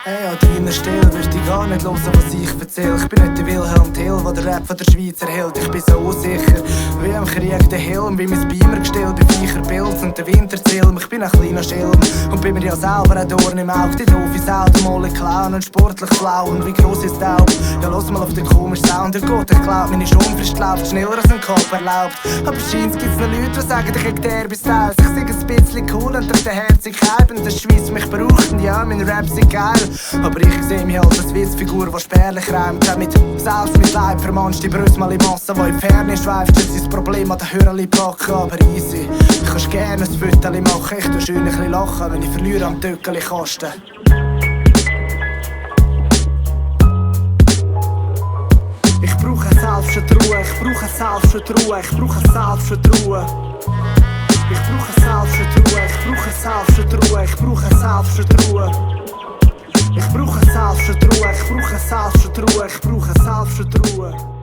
Hey, an deiner Stelle würd ich gar nicht hören, was ich erzähl. Ich bin nicht der Wilhelm Till, der den Rap von der Schweiz erhält. Ich bin so unsicher, wie im Krieg der Helm, wie mein Beamer gestellt bei Viecher Pilz und der Winterzilm. Ich bin ein kleiner Schelm und bin mir ja selber ein Dorn im Auge. Die doofe Sau, Molle Clown und sportlich blau. Und wie gross ist der Taub? Ja, los mal auf den komischen Sound. Der Gott, ich glaub, meine Schonfrist läuft schneller als ein Kopf erlaubt. Aber scheint's gibt's noch Leute, die sagen, ich krieg der bis raus. Ich sing ein bisschen cool und durch den Herzigkeit und der Schweiz mich braucht. Und ja, mein Rap sind geil. Aber ich seh mich halt als Witzfigur, die spärlich reimt. Auch mit Selbstmitleid vermannscht die Brüste mal in Masse, die in die Ferne schweift. Das ist das Problem an den Hörerli packen, aber easy. Ich kannst gerne ein Foto machen, ich tu schön ein bisschen lachen, wenn ich verliere am Töckeli Kasten. Ich brauche Selbstvertrauen, ich brauche Selbstvertrauen, ich brauche Selbstvertrauen. Ich brauche Selbstvertrauen, ich brauche Selbstvertrauen, ich brauche Selbstvertrauen. Ich brauche Selbstvertrauen, ich brauche Selbstvertrauen, ich brauche Selbstvertrauen.